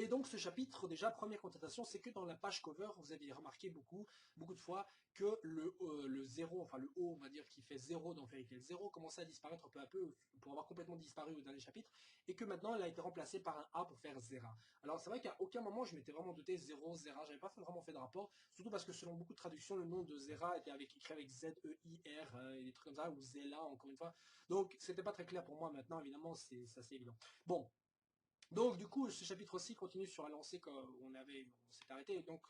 donc ce chapitre, déjà, première constatation, c'est que dans la page cover, vous avez remarqué beaucoup de fois que le 0, enfin le O, on va dire, qui fait 0 dans Fairy Tail 0, commençait à disparaître peu à peu, pour avoir complètement disparu au dernier chapitre, et que maintenant elle a été remplacée par un A pour faire Zera. Alors c'est vrai qu'à aucun moment je m'étais vraiment douté 0, Zera, j'avais pas vraiment fait de rapport, surtout parce que selon beaucoup de traductions, le nom de Zera était écrit avec Z-E-I-R, et des trucs comme ça, ou Zela, encore une fois. Donc c'était pas très clair pour moi, maintenant évidemment c'est assez évident. Bon, donc du coup, ce chapitre aussi continue sur la lancée on s'est arrêté, donc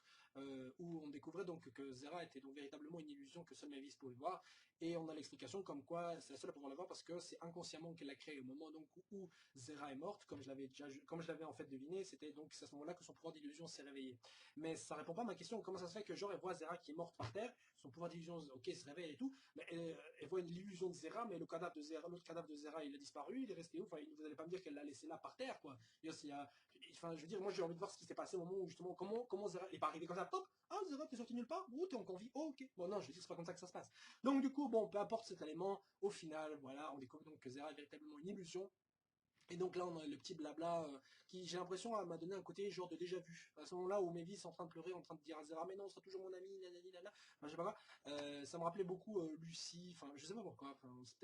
où on découvrait donc que Zera était donc véritablement une illusion que seul Mavis pouvait voir, et on a l'explication comme quoi c'est la seule à pouvoir la voir parce que c'est inconsciemment qu'elle l'a créé au moment donc où Zera est morte, comme je l'avais en fait deviné, c'était donc à ce moment-là que son pouvoir d'illusion s'est réveillé. Mais ça répond pas à ma question, comment ça se fait que genre elle voit Zera qui est morte par terre, son pouvoir d'illusion ok se réveille et tout, mais elle voit l'illusion de Zera, mais l'autre cadavre de Zera il a disparu, il est resté où, enfin vous allez pas me dire qu'elle l'a laissé là par terre quoi. Enfin, je veux dire, moi j'ai envie de voir ce qui s'est passé au moment où justement, comment Zera est pas arrivé comme ça, pop, ah Zera t'es sorti nulle part, ou t'es encore en vie, oh ok. Bon non, je veux dire, c'est pas comme ça que ça se passe. Donc du coup, bon, peu importe cet élément, au final, voilà, on découvre donc que Zera est véritablement une illusion. Et donc là, on a le petit blabla qui, j'ai l'impression, m'a donné un côté genre de déjà vu. À ce moment-là où Mavis est en train de pleurer, en train de dire à Zera, mais non, ce sera toujours mon ami, nanani, nana. Enfin, je sais pas quoi. Ça me rappelait beaucoup Lucie. Enfin, je sais pas pourquoi. Enfin, c'est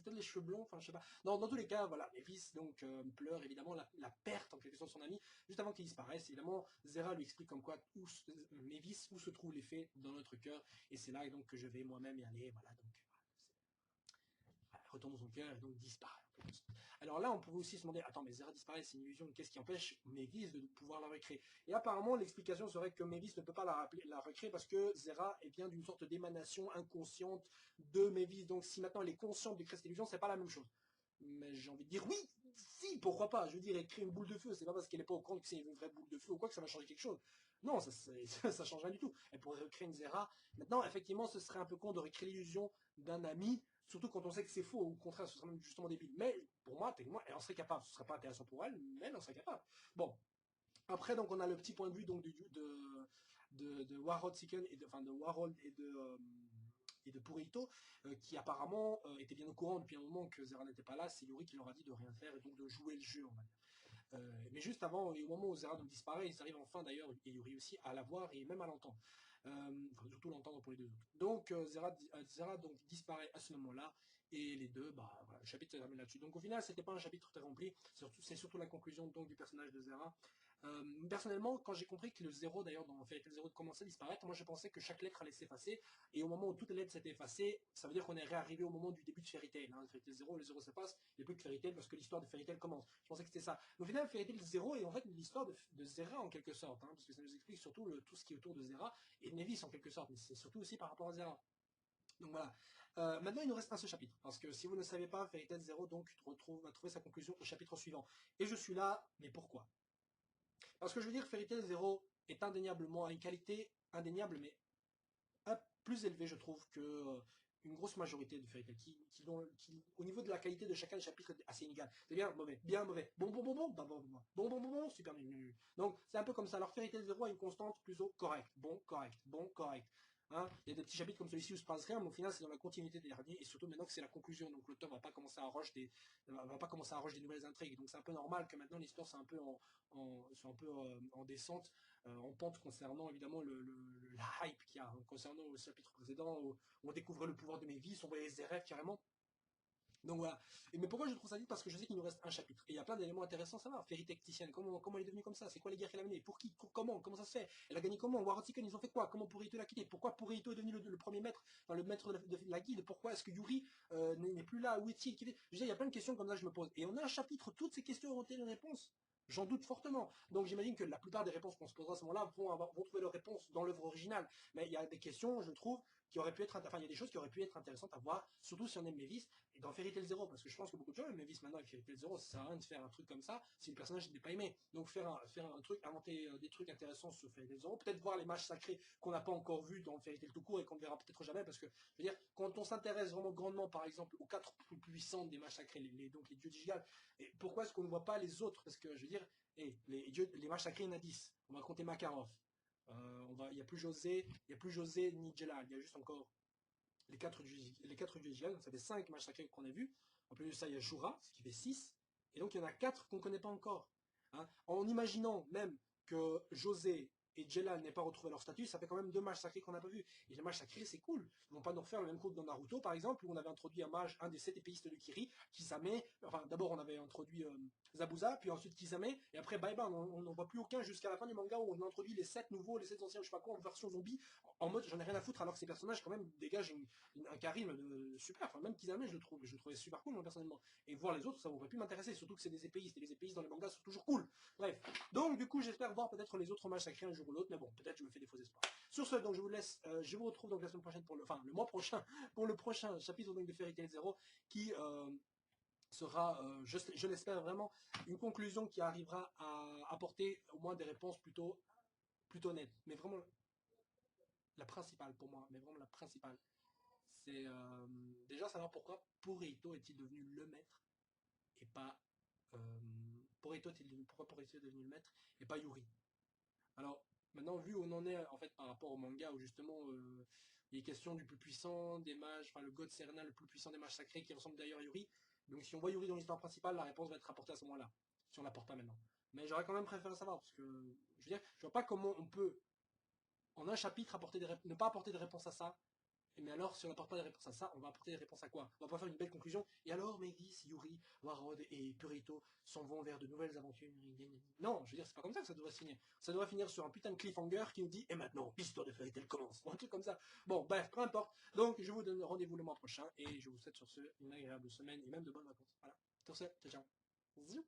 peut-être les cheveux blonds. Enfin, je sais pas. Non, dans tous les cas, voilà, Mavis donc pleure évidemment la perte en quelque sorte de son ami juste avant qu'il disparaisse. Évidemment, Zera lui explique comme quoi Mavis où se trouvent les fées dans notre cœur. Et c'est là donc que je vais moi-même y aller. Voilà donc. Retourne dans son cœur et donc disparaît. Alors là, on pouvait aussi se demander, attends, mais Zera disparaît, c'est une illusion, qu'est-ce qui empêche Mavis de pouvoir la recréer? Et apparemment, l'explication serait que Mavis ne peut pas la recréer parce que Zera est bien d'une sorte d'émanation inconsciente de Mavis. Donc si maintenant elle est consciente de créer cette illusion, c'est pas la même chose. Mais j'ai envie de dire oui, si, pourquoi pas. Je veux dire, elle crée une boule de feu. C'est pas parce qu'elle est pas au courant que c'est une vraie boule de feu ou quoi que ça va changer quelque chose. Non, ça change rien du tout. Elle pourrait recréer une Zera. Maintenant, effectivement, ce serait un peu con de recréer l'illusion d'un ami, surtout quand on sait que c'est faux. Au contraire, ce serait même justement débile. Mais pour moi, techniquement, elle en serait capable. Ce serait pas intéressant pour elle, mais elle en serait capable. Bon. Après, donc, on a le petit point de vue donc de Warhol Siken enfin de Warhol et de Purito, qui apparemment était bien au courant depuis un moment que Zera n'était pas là. C'est Yuri qui leur a dit de rien faire et donc de jouer le jeu, on va dire. Mais juste avant, et au moment où Zera disparaît, ils arrivent enfin d'ailleurs, et Yuri aussi, à la voir et même à l'entendre. Enfin, surtout l'entendre pour les deux autres. Donc Zera donc disparaît à ce moment-là, et les deux, bah voilà, le chapitre se termine là-dessus. Donc au final, c'était pas un chapitre très rempli, c'est surtout la conclusion donc du personnage de Zera. Personnellement, quand j'ai compris que le zéro, d'ailleurs, dans Fairy Tail 0 commençait à disparaître, moi je pensais que chaque lettre allait s'effacer, et au moment où toutes les lettres s'étaient effacées, ça veut dire qu'on est réarrivé au moment du début de Fairy Tail. Hein. Fairy Tail 0, le 0 s'efface, il n'y a plus que Fairy Tail parce que l'histoire de Fairy Tail commence. Je pensais que c'était ça. Mais au final, Fairy Tail 0 est en fait l'histoire de Zera en quelque sorte, hein, parce que ça nous explique surtout tout ce qui est autour de Zera, et de Nevis en quelque sorte, mais c'est surtout aussi par rapport à Zera. Donc voilà. Maintenant, il nous reste un seul chapitre. Parce que si vous ne savez pas, Fairy Tail 0 donc, va trouver sa conclusion au chapitre suivant. Et je suis là, mais pourquoi? Parce que je veux dire, Fairy Tail 0 est indéniablement à une qualité indéniable, mais plus élevée, je trouve, que une grosse majorité de Fairy Tail, au niveau de la qualité de chacun des chapitres, est assez inégal. C'est bien mauvais, bon, bon, bon, bon, bon, bon, bon, bon, bon, bon, bon, super nul. Donc, c'est un peu comme ça. Alors, Fairy Tail 0 a une constante plutôt correcte. Bon, correct, bon, correct. Hein, il y a des petits chapitres comme celui-ci où il se passe rien, mais au final c'est dans la continuité des derniers, et surtout maintenant que c'est la conclusion, donc l'auteur va pas commencer à arrocher des nouvelles intrigues, donc c'est un peu normal que maintenant l'histoire soit un peu en descente, en pente concernant évidemment la hype qu'il y a concernant le chapitre précédent où on découvrait le pouvoir de Mavis, on voyait ses rêves carrément. Donc voilà. Mais pourquoi je trouve ça vite? Parce que je sais qu'il nous reste un chapitre. Et il y a plein d'éléments intéressants à savoir. Fairy Tacticienne, comment elle est devenue comme ça? C'est quoi les guerres qu'elle a menées? Pour qui? Comment ça se fait? Elle a gagné comment? Warotiken, ils ont fait quoi? Comment Purito l'a quitté? Pourquoi Purito est devenu le premier maître, enfin le maître de la guilde? Pourquoi est-ce que Yuri n'est plus là? Où est-il? Je veux dire, il y a plein de questions comme ça que je me pose. Et on a un chapitre, toutes ces questions auront-elles une réponse? J'en doute fortement. Donc j'imagine que la plupart des réponses qu'on se posera à ce moment-là vont trouver leur réponse dans l'œuvre originale. Mais il y a des questions, je trouve, qui auraient pu être, enfin il y a des choses qui auraient pu être intéressantes à voir, surtout si on aime Mavis, et dans Fairy Tail 0, parce que je pense que beaucoup de gens aiment Mavis maintenant avec Fairy Tail 0, ça sert à rien de faire un truc comme ça si le personnage n'est pas aimé. Donc faire un truc, inventer des trucs intéressants sur Fairy Tail 0, peut-être voir les mages sacrés qu'on n'a pas encore vus dans Fairy Tail tout court et qu'on ne verra peut-être jamais, parce que je veux dire, quand on s'intéresse vraiment grandement, par exemple, aux 4 plus puissantes des mages sacrés, donc les dieux du Gigal, et pourquoi est-ce qu'on ne voit pas les autres? Parce que je veux dire, les mages sacrés, il y en a 10. On va compter Makarov. Il n'y a plus José ni Jelal, il y a juste encore les 4 du Gigal, ça fait 5 mages sacrés qu'on a vus. En plus de ça, il y a Jura, ce qui fait 6. Et donc il y en a 4 qu'on ne connaît pas encore. hein. En imaginant même que José et Jelal n'aient pas retrouvé leur statut, ça fait quand même 2 mages sacrés qu'on n'a pas vu. Et les mages sacrés, c'est cool. Ils vont pas nous refaire le même coup que dans Naruto, par exemple, où on avait introduit un mage, un des 7 épéistes de Kiri, Kisame. Enfin, d'abord, on avait introduit Zabuza, puis ensuite Kisame, et après, bye bye, on n'en voit plus aucun jusqu'à la fin du manga où on a introduit les 7 nouveaux, les 7 anciens, je sais pas quoi, en version zombie, en mode j'en ai rien à foutre, alors que ces personnages, quand même, dégagent un charisme super. Enfin, même Kisame, je le trouvais super cool, moi, personnellement. Et voir les autres, ça aurait pu m'intéresser, surtout que c'est des épéistes, et les épéistes dans les mangas sont toujours cool. Bref. Donc, du coup, j'espère voir peut-être les autres mages sacrés un jour ou l'autre, mais bon, peut-être je me fais des faux espoirs. Sur ce, donc je vous laisse, je vous retrouve donc la semaine prochaine le mois prochain pour le prochain chapitre donc de Fairy Tail Zero qui sera, je l'espère vraiment, une conclusion qui arrivera à apporter au moins des réponses plutôt nettes. Mais vraiment la principale pour moi, mais vraiment la principale, c'est déjà savoir pourquoi Purito est-il devenu le maître et pas pourquoi Purito est devenu le maître et pas Yuri. Alors, maintenant, vu où on en est, en fait, par rapport au manga, où justement, il est question du plus puissant des mages, enfin, le god Serena, le plus puissant des mages sacrés, qui ressemble d'ailleurs à Yuri. Donc, si on voit Yuri dans l'histoire principale, la réponse va être apportée à ce moment-là. Si on l'apporte pas maintenant. Mais j'aurais quand même préféré savoir, parce que, je veux dire, je vois pas comment on peut, en un chapitre, ne pas apporter de réponse à ça, mais alors, si on n'apporte pas de réponse à ça, on va apporter des réponses à quoi? On va pas faire une belle conclusion. Et alors, Mavis, Yuri, Warod et Purito s'en vont vers de nouvelles aventures. Non, je veux dire, c'est pas comme ça que ça devrait se finir. Ça devrait finir sur un putain de cliffhanger qui nous dit, et maintenant, l'histoire de Fairy Tail commence. Un truc comme ça. Bon, bref, peu importe. Donc, je vous donne rendez-vous le mois prochain et je vous souhaite sur ce une agréable semaine et même de bonnes vacances. Voilà. Sur ce, ciao, ciao. Ziou.